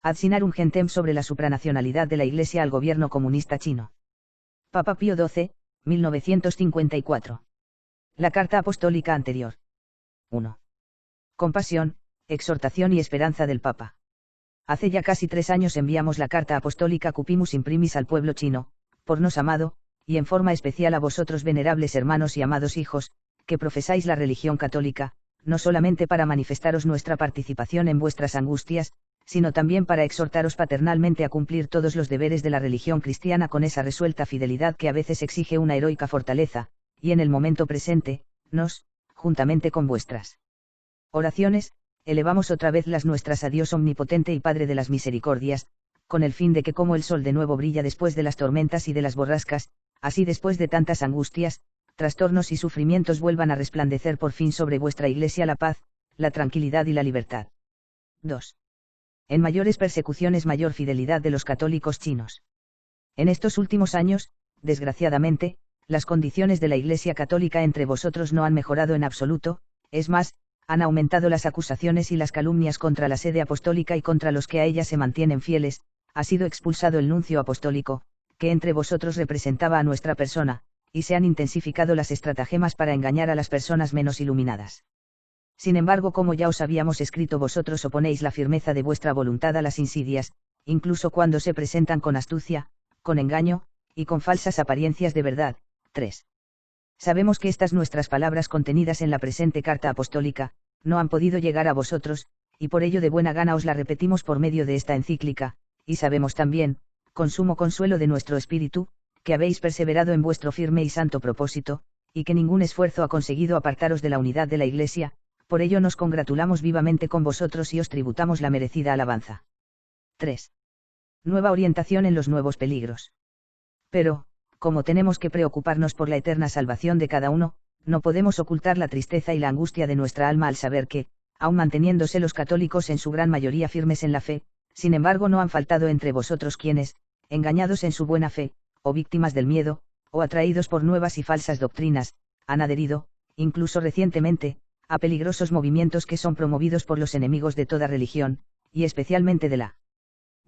Ad Sinarum Gentem sobre la supranacionalidad de la Iglesia al gobierno comunista chino. Papa Pío XII, 1954. La carta apostólica anterior. 1. Compasión, exhortación y esperanza del Papa. Hace ya casi 3 años enviamos la carta apostólica Cupimus Imprimis al pueblo chino, por nos amado, y en forma especial a vosotros venerables hermanos y amados hijos, que profesáis la religión católica, no solamente para manifestaros nuestra participación en vuestras angustias, sino también para exhortaros paternalmente a cumplir todos los deberes de la religión cristiana con esa resuelta fidelidad que a veces exige una heroica fortaleza, y en el momento presente, nos, juntamente con vuestras oraciones, elevamos otra vez las nuestras a Dios omnipotente y Padre de las misericordias, con el fin de que como el sol de nuevo brilla después de las tormentas y de las borrascas, así después de tantas angustias, trastornos y sufrimientos vuelvan a resplandecer por fin sobre vuestra Iglesia la paz, la tranquilidad y la libertad. 2. En mayores persecuciones mayor fidelidad de los católicos chinos. En estos últimos años, desgraciadamente, las condiciones de la Iglesia católica entre vosotros no han mejorado en absoluto, es más, han aumentado las acusaciones y las calumnias contra la sede apostólica y contra los que a ella se mantienen fieles, ha sido expulsado el nuncio apostólico, que entre vosotros representaba a nuestra persona, y se han intensificado las estratagemas para engañar a las personas menos iluminadas. Sin embargo, como ya os habíamos escrito, vosotros oponéis la firmeza de vuestra voluntad a las insidias, incluso cuando se presentan con astucia, con engaño, y con falsas apariencias de verdad. 3. Sabemos que estas nuestras palabras contenidas en la presente carta apostólica, no han podido llegar a vosotros, y por ello de buena gana os la repetimos por medio de esta encíclica, y sabemos también, con sumo consuelo de nuestro espíritu, que habéis perseverado en vuestro firme y santo propósito, y que ningún esfuerzo ha conseguido apartaros de la unidad de la Iglesia. Por ello nos congratulamos vivamente con vosotros y os tributamos la merecida alabanza. 3. Nueva orientación en los nuevos peligros. Pero, como tenemos que preocuparnos por la eterna salvación de cada uno, no podemos ocultar la tristeza y la angustia de nuestra alma al saber que, aun manteniéndose los católicos en su gran mayoría firmes en la fe, sin embargo no han faltado entre vosotros quienes, engañados en su buena fe, o víctimas del miedo, o atraídos por nuevas y falsas doctrinas, han adherido, incluso recientemente, a peligrosos movimientos que son promovidos por los enemigos de toda religión, y especialmente de la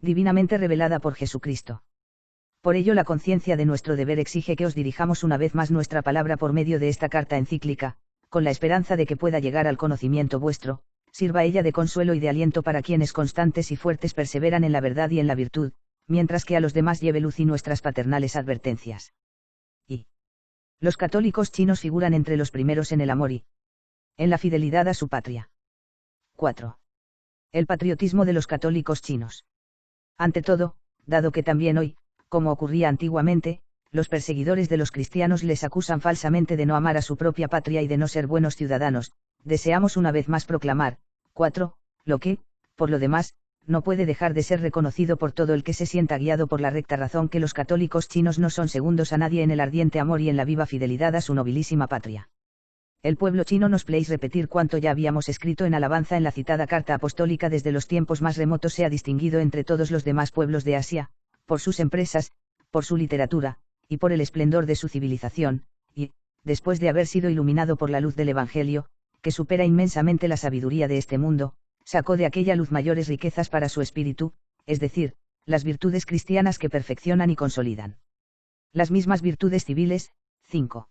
divinamente revelada por Jesucristo. Por ello la conciencia de nuestro deber exige que os dirijamos una vez más nuestra palabra por medio de esta carta encíclica, con la esperanza de que pueda llegar al conocimiento vuestro, sirva ella de consuelo y de aliento para quienes constantes y fuertes perseveran en la verdad y en la virtud, mientras que a los demás lleve luz y nuestras paternales advertencias. Y los católicos chinos figuran entre los primeros en el amor y en la fidelidad a su patria. 4. El patriotismo de los católicos chinos. Ante todo, dado que también hoy, como ocurría antiguamente, los perseguidores de los cristianos les acusan falsamente de no amar a su propia patria y de no ser buenos ciudadanos, deseamos una vez más proclamar, 4, lo que, por lo demás, no puede dejar de ser reconocido por todo el que se sienta guiado por la recta razón, que los católicos chinos no son segundos a nadie en el ardiente amor y en la viva fidelidad a su nobilísima patria. El pueblo chino nos pléis repetir cuanto ya habíamos escrito en alabanza en la citada carta apostólica. Desde los tiempos más remotos se ha distinguido entre todos los demás pueblos de Asia, por sus empresas, por su literatura, y por el esplendor de su civilización, y, después de haber sido iluminado por la luz del Evangelio, que supera inmensamente la sabiduría de este mundo, sacó de aquella luz mayores riquezas para su espíritu, es decir, las virtudes cristianas que perfeccionan y consolidan las mismas virtudes civiles. 5.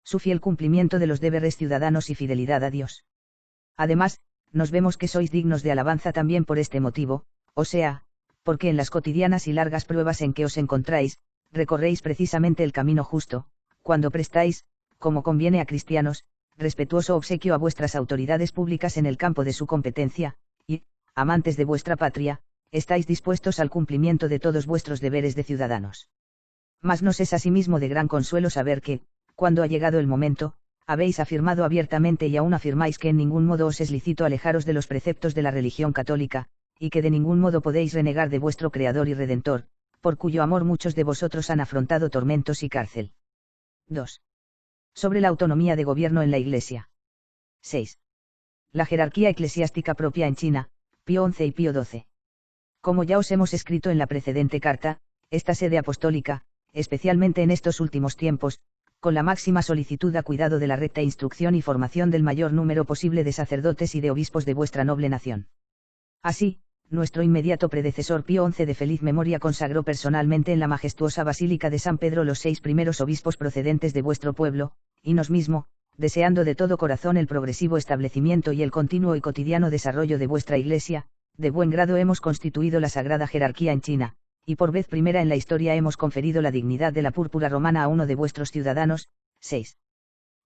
Su fiel cumplimiento de los deberes ciudadanos y fidelidad a Dios. Además, nos vemos que sois dignos de alabanza también por este motivo, o sea, porque en las cotidianas y largas pruebas en que os encontráis, recorréis precisamente el camino justo, cuando prestáis, como conviene a cristianos, respetuoso obsequio a vuestras autoridades públicas en el campo de su competencia, y, amantes de vuestra patria, estáis dispuestos al cumplimiento de todos vuestros deberes de ciudadanos. Mas nos es asimismo de gran consuelo saber que, cuando ha llegado el momento, habéis afirmado abiertamente y aún afirmáis que en ningún modo os es lícito alejaros de los preceptos de la religión católica, y que de ningún modo podéis renegar de vuestro Creador y Redentor, por cuyo amor muchos de vosotros han afrontado tormentos y cárcel. 2. Sobre la autonomía de gobierno en la Iglesia. 6. La jerarquía eclesiástica propia en China, Pío XI y Pío XII. Como ya os hemos escrito en la precedente carta, esta sede apostólica, especialmente en estos últimos tiempos, con la máxima solicitud a cuidado de la recta instrucción y formación del mayor número posible de sacerdotes y de obispos de vuestra noble nación. Así, nuestro inmediato predecesor Pío XI de feliz memoria consagró personalmente en la majestuosa Basílica de San Pedro los 6 primeros obispos procedentes de vuestro pueblo, y nos mismo, deseando de todo corazón el progresivo establecimiento y el continuo y cotidiano desarrollo de vuestra Iglesia, de buen grado hemos constituido la sagrada jerarquía en China, y por vez primera en la historia hemos conferido la dignidad de la púrpura romana a uno de vuestros ciudadanos. 6.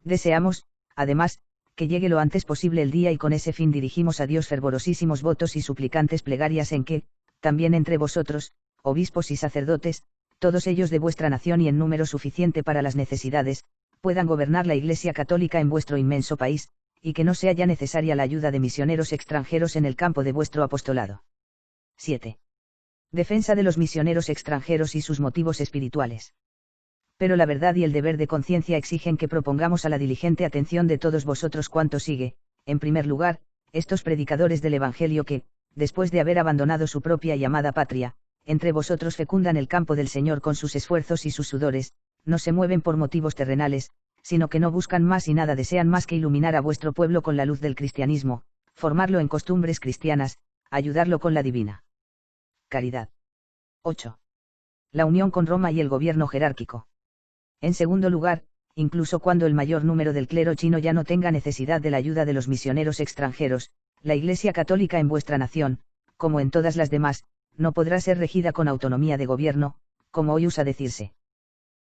Deseamos, además, que llegue lo antes posible el día y con ese fin dirigimos a Dios fervorosísimos votos y suplicantes plegarias en que, también entre vosotros, obispos y sacerdotes, todos ellos de vuestra nación y en número suficiente para las necesidades, puedan gobernar la Iglesia católica en vuestro inmenso país, y que no sea ya necesaria la ayuda de misioneros extranjeros en el campo de vuestro apostolado. 7. Defensa de los misioneros extranjeros y sus motivos espirituales. Pero la verdad y el deber de conciencia exigen que propongamos a la diligente atención de todos vosotros cuanto sigue, en primer lugar, estos predicadores del Evangelio que, después de haber abandonado su propia y amada patria, entre vosotros fecundan el campo del Señor con sus esfuerzos y sus sudores, no se mueven por motivos terrenales, sino que no buscan más y nada desean más que iluminar a vuestro pueblo con la luz del cristianismo, formarlo en costumbres cristianas, ayudarlo con la divina caridad. 8. La unión con Roma y el gobierno jerárquico. En segundo lugar, incluso cuando el mayor número del clero chino ya no tenga necesidad de la ayuda de los misioneros extranjeros, la Iglesia católica en vuestra nación, como en todas las demás, no podrá ser regida con autonomía de gobierno, como hoy usa decirse.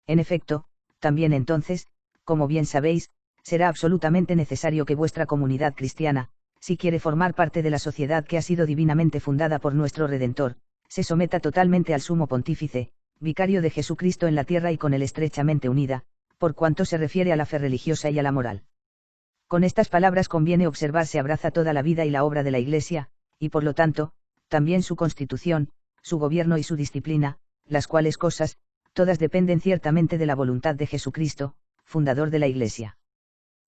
En efecto, también entonces, como bien sabéis, será absolutamente necesario que vuestra comunidad cristiana, si quiere formar parte de la sociedad que ha sido divinamente fundada por nuestro Redentor, se someta totalmente al Sumo Pontífice, vicario de Jesucristo en la tierra y con él estrechamente unida, por cuanto se refiere a la fe religiosa y a la moral. Con estas palabras conviene observar se abraza toda la vida y la obra de la Iglesia, y por lo tanto, también su constitución, su gobierno y su disciplina, las cuales cosas, todas dependen ciertamente de la voluntad de Jesucristo, fundador de la Iglesia.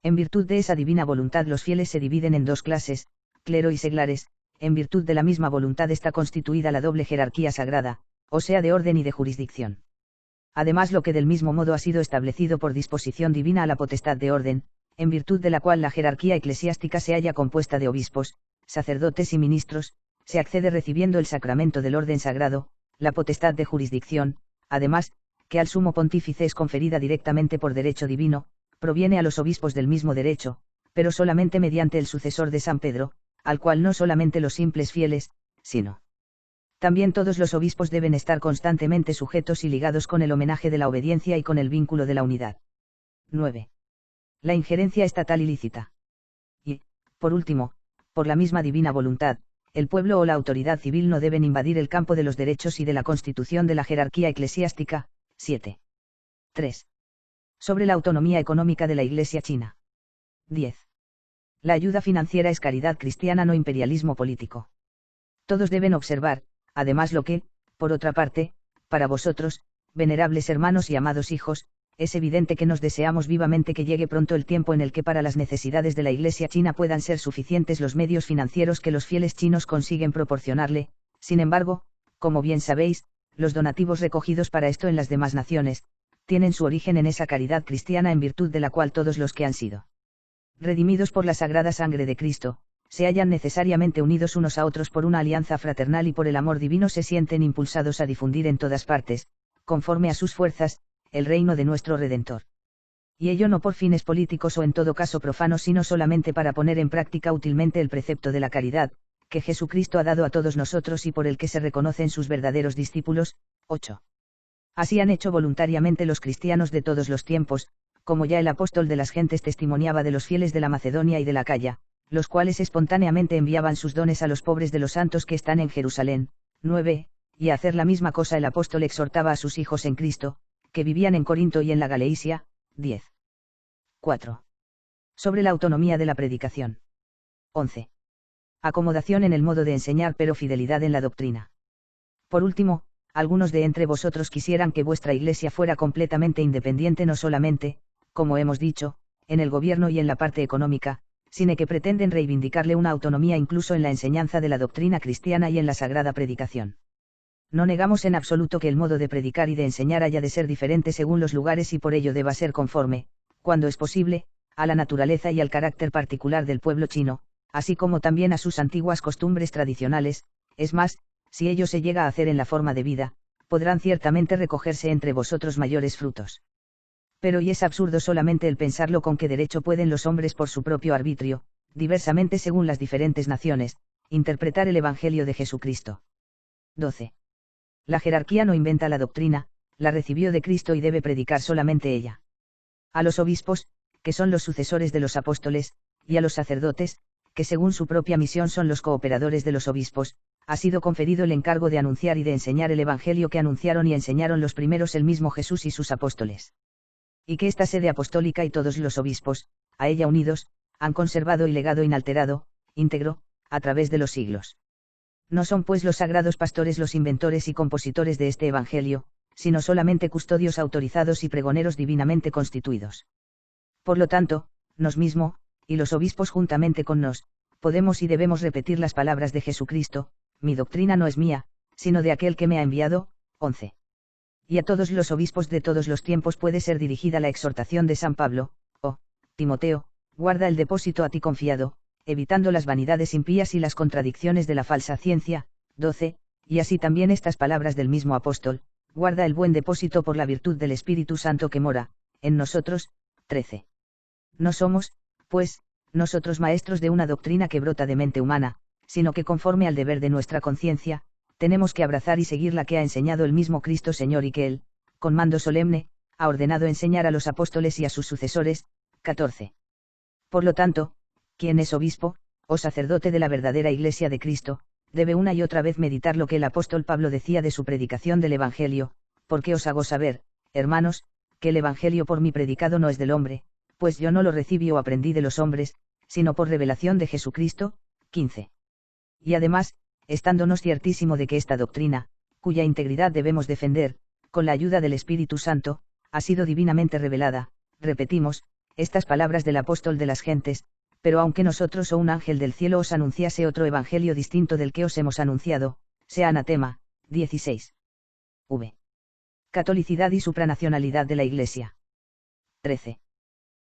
En virtud de esa divina voluntad los fieles se dividen en dos clases, clero y seglares, en virtud de la misma voluntad está constituida la doble jerarquía sagrada, o sea de orden y de jurisdicción. Además lo que del mismo modo ha sido establecido por disposición divina a la potestad de orden, en virtud de la cual la jerarquía eclesiástica se halla compuesta de obispos, sacerdotes y ministros, se accede recibiendo el sacramento del orden sagrado, la potestad de jurisdicción, además, que al sumo pontífice es conferida directamente por derecho divino, proviene a los obispos del mismo derecho, pero solamente mediante el sucesor de San Pedro, al cual no solamente los simples fieles, sino también todos los obispos deben estar constantemente sujetos y ligados con el homenaje de la obediencia y con el vínculo de la unidad. 9. La injerencia estatal ilícita. Y, por último, por la misma divina voluntad, el pueblo o la autoridad civil no deben invadir el campo de los derechos y de la constitución de la jerarquía eclesiástica. 7. 3. Sobre la autonomía económica de la Iglesia china. 10. La ayuda financiera es caridad cristiana, no imperialismo político. Todos deben observar, además lo que, por otra parte, para vosotros, venerables hermanos y amados hijos, es evidente que nos deseamos vivamente que llegue pronto el tiempo en el que para las necesidades de la Iglesia china puedan ser suficientes los medios financieros que los fieles chinos consiguen proporcionarle. Sin embargo, como bien sabéis, los donativos recogidos para esto en las demás naciones, tienen su origen en esa caridad cristiana en virtud de la cual todos los que han sido redimidos por la sagrada sangre de Cristo, se hallan necesariamente unidos unos a otros por una alianza fraternal y por el amor divino se sienten impulsados a difundir en todas partes, conforme a sus fuerzas, el reino de nuestro Redentor. Y ello no por fines políticos o en todo caso profanos, sino solamente para poner en práctica útilmente el precepto de la caridad, que Jesucristo ha dado a todos nosotros y por el que se reconocen sus verdaderos discípulos. 8. Así han hecho voluntariamente los cristianos de todos los tiempos, como ya el apóstol de las gentes testimoniaba de los fieles de la Macedonia y de la Acaya, los cuales espontáneamente enviaban sus dones a los pobres de los santos que están en Jerusalén. 9. Y a hacer la misma cosa el apóstol exhortaba a sus hijos en Cristo, que vivían en Corinto y en la Galacia. 10. 4. Sobre la autonomía de la predicación. 11. Acomodación en el modo de enseñar pero fidelidad en la doctrina. Por último, algunos de entre vosotros quisieran que vuestra Iglesia fuera completamente independiente no solamente, como hemos dicho, en el gobierno y en la parte económica, sino que pretenden reivindicarle una autonomía incluso en la enseñanza de la doctrina cristiana y en la sagrada predicación. No negamos en absoluto que el modo de predicar y de enseñar haya de ser diferente según los lugares y por ello deba ser conforme, cuando es posible, a la naturaleza y al carácter particular del pueblo chino, así como también a sus antiguas costumbres tradicionales, es más, si ello se llega a hacer en la forma de vida, podrán ciertamente recogerse entre vosotros mayores frutos. Pero y es absurdo solamente el pensarlo, con qué derecho pueden los hombres por su propio arbitrio, diversamente según las diferentes naciones, interpretar el Evangelio de Jesucristo. 12. La jerarquía no inventa la doctrina, la recibió de Cristo y debe predicar solamente ella. A los obispos, que son los sucesores de los apóstoles, y a los sacerdotes, que según su propia misión son los cooperadores de los obispos, ha sido conferido el encargo de anunciar y de enseñar el Evangelio que anunciaron y enseñaron los primeros el mismo Jesús y sus apóstoles. Y que esta sede apostólica y todos los obispos, a ella unidos, han conservado y legado inalterado, íntegro, a través de los siglos. No son pues los sagrados pastores los inventores y compositores de este Evangelio, sino solamente custodios autorizados y pregoneros divinamente constituidos. Por lo tanto, nos mismo, y los obispos juntamente con nos, podemos y debemos repetir las palabras de Jesucristo: mi doctrina no es mía, sino de aquel que me ha enviado. 11. Y a todos los obispos de todos los tiempos puede ser dirigida la exhortación de San Pablo: oh, Timoteo, guarda el depósito a ti confiado, evitando las vanidades impías y las contradicciones de la falsa ciencia. 12, y así también estas palabras del mismo apóstol: guarda el buen depósito por la virtud del Espíritu Santo que mora en nosotros. 13. No somos, pues, nosotros maestros de una doctrina que brota de mente humana, sino que conforme al deber de nuestra conciencia, tenemos que abrazar y seguir la que ha enseñado el mismo Cristo Señor y que Él, con mando solemne, ha ordenado enseñar a los apóstoles y a sus sucesores. 14. Por lo tanto, quien es obispo, o sacerdote de la verdadera Iglesia de Cristo, debe una y otra vez meditar lo que el apóstol Pablo decía de su predicación del Evangelio: porque os hago saber, hermanos, que el Evangelio por mí predicado no es del hombre, pues yo no lo recibí o aprendí de los hombres, sino por revelación de Jesucristo. 15. Y además, estándonos ciertísimo de que esta doctrina, cuya integridad debemos defender, con la ayuda del Espíritu Santo, ha sido divinamente revelada, repetimos, estas palabras del apóstol de las gentes: pero aunque nosotros o un ángel del cielo os anunciase otro evangelio distinto del que os hemos anunciado, sea anatema. 16. V. Catolicidad y supranacionalidad de la Iglesia. 13.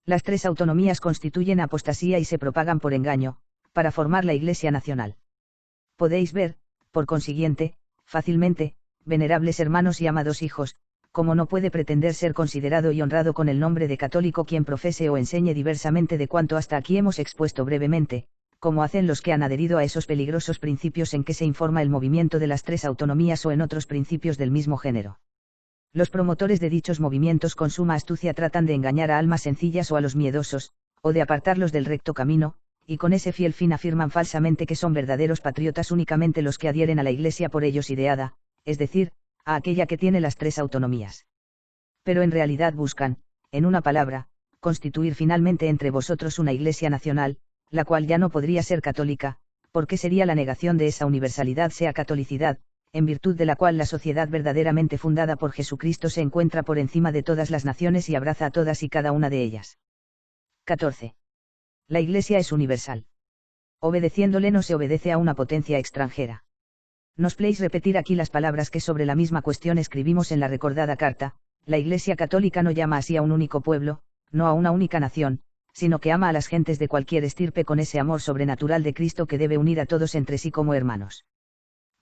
Las tres autonomías constituyen apostasía y se propagan por engaño, para formar la Iglesia nacional. Podéis ver, por consiguiente, fácilmente, venerables hermanos y amados hijos, cómo no puede pretender ser considerado y honrado con el nombre de católico quien profese o enseñe diversamente de cuanto hasta aquí hemos expuesto brevemente, como hacen los que han adherido a esos peligrosos principios en que se informa el movimiento de las tres autonomías o en otros principios del mismo género. Los promotores de dichos movimientos con suma astucia tratan de engañar a almas sencillas o a los miedosos, o de apartarlos del recto camino, y con ese fiel fin afirman falsamente que son verdaderos patriotas únicamente los que adhieren a la Iglesia por ellos ideada, es decir, a aquella que tiene las tres autonomías. Pero en realidad buscan, en una palabra, constituir finalmente entre vosotros una Iglesia nacional, la cual ya no podría ser católica, porque sería la negación de esa universalidad sea catolicidad, en virtud de la cual la sociedad verdaderamente fundada por Jesucristo se encuentra por encima de todas las naciones y abraza a todas y cada una de ellas. 14. La Iglesia es universal. Obedeciéndole no se obedece a una potencia extranjera. Nos place repetir aquí las palabras que sobre la misma cuestión escribimos en la recordada carta: la Iglesia católica no llama así a un único pueblo, no a una única nación, sino que ama a las gentes de cualquier estirpe con ese amor sobrenatural de Cristo que debe unir a todos entre sí como hermanos.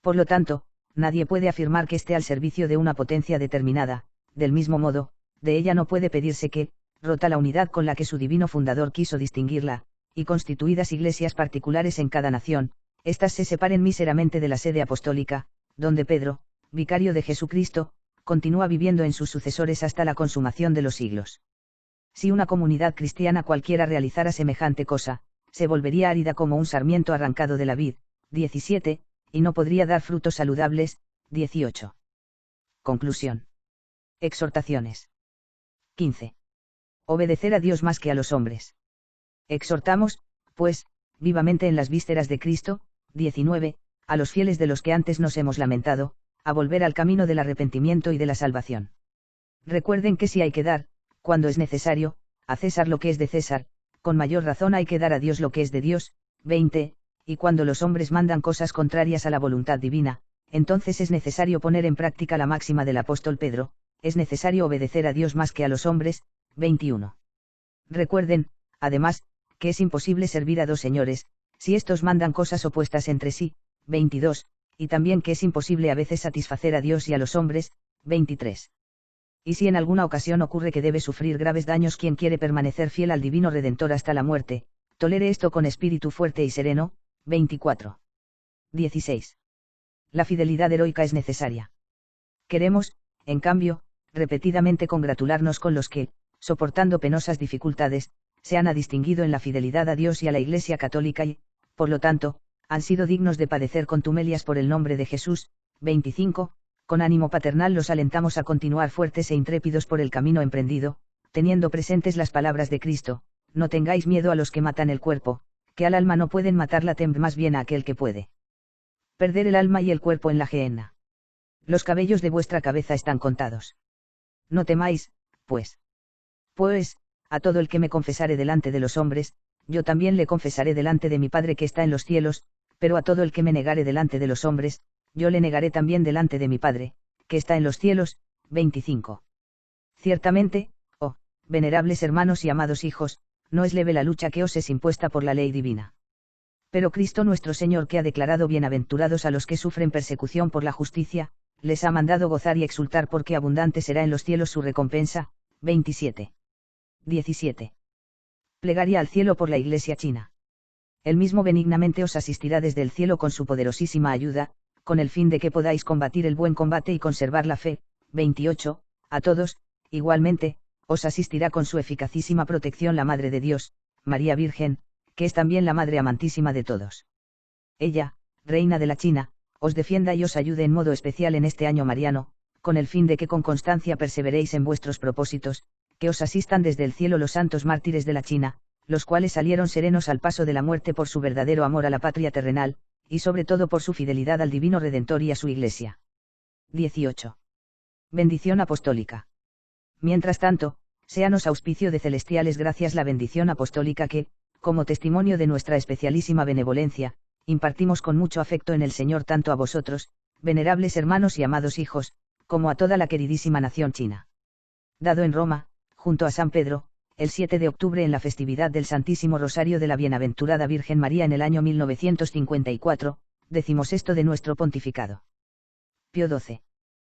Por lo tanto, nadie puede afirmar que esté al servicio de una potencia determinada. Del mismo modo, de ella no puede pedirse que, rota la unidad con la que su divino fundador quiso distinguirla, y constituidas iglesias particulares en cada nación, éstas se separen míseramente de la sede apostólica, donde Pedro, vicario de Jesucristo, continúa viviendo en sus sucesores hasta la consumación de los siglos. Si una comunidad cristiana cualquiera realizara semejante cosa, se volvería árida como un sarmiento arrancado de la vid. 17, y no podría dar frutos saludables. 18. Conclusión. Exhortaciones. 15. Obedecer a Dios más que a los hombres. Exhortamos, pues, vivamente en las vísceras de Cristo. 19, a los fieles de los que antes nos hemos lamentado, a volver al camino del arrepentimiento y de la salvación. Recuerden que si hay que dar, cuando es necesario, a César lo que es de César, con mayor razón hay que dar a Dios lo que es de Dios. 20, y cuando los hombres mandan cosas contrarias a la voluntad divina, entonces es necesario poner en práctica la máxima del apóstol Pedro: es necesario obedecer a Dios más que a los hombres. 21. Recuerden, además, que es imposible servir a dos señores, si estos mandan cosas opuestas entre sí. 22, y también que es imposible a veces satisfacer a Dios y a los hombres. 23. Y si en alguna ocasión ocurre que debe sufrir graves daños quien quiere permanecer fiel al Divino Redentor hasta la muerte, tolere esto con espíritu fuerte y sereno. 24. 16. La fidelidad heroica es necesaria. Queremos, en cambio, repetidamente congratularnos con los que, soportando penosas dificultades, se han distinguido en la fidelidad a Dios y a la Iglesia católica y, por lo tanto, han sido dignos de padecer contumelias por el nombre de Jesús. 25. Con ánimo paternal los alentamos a continuar fuertes e intrépidos por el camino emprendido, teniendo presentes las palabras de Cristo: no tengáis miedo a los que matan el cuerpo, que al alma no pueden matarla, temed más bien a aquel que puede perder el alma y el cuerpo en la gehenna. Los cabellos de vuestra cabeza están contados. No temáis, pues, a todo el que me confesare delante de los hombres, yo también le confesaré delante de mi Padre que está en los cielos, pero a todo el que me negare delante de los hombres, yo le negaré también delante de mi Padre, que está en los cielos. 25. Ciertamente, oh, venerables hermanos y amados hijos, no es leve la lucha que os es impuesta por la ley divina. Pero Cristo nuestro Señor, que ha declarado bienaventurados a los que sufren persecución por la justicia, les ha mandado gozar y exultar porque abundante será en los cielos su recompensa. 27. 17. Plegaria al cielo por la Iglesia china. Él mismo benignamente os asistirá desde el cielo con su poderosísima ayuda, con el fin de que podáis combatir el buen combate y conservar la fe. 28. A todos, igualmente, os asistirá con su eficacísima protección la Madre de Dios, María Virgen, que es también la Madre amantísima de todos. Ella, Reina de la China, os defienda y os ayude en modo especial en este año mariano, con el fin de que con constancia perseveréis en vuestros propósitos, que os asistan desde el cielo los santos mártires de la China, los cuales salieron serenos al paso de la muerte por su verdadero amor a la patria terrenal, y sobre todo por su fidelidad al Divino Redentor y a su Iglesia. 18. Bendición apostólica. Mientras tanto, séanos auspicio de celestiales gracias la bendición apostólica que, como testimonio de nuestra especialísima benevolencia, impartimos con mucho afecto en el Señor tanto a vosotros, venerables hermanos y amados hijos, como a toda la queridísima nación china. Dado en Roma, junto a San Pedro, el 7 de octubre en la festividad del Santísimo Rosario de la Bienaventurada Virgen María en el año 1954, 16º de nuestro pontificado. Pío XII.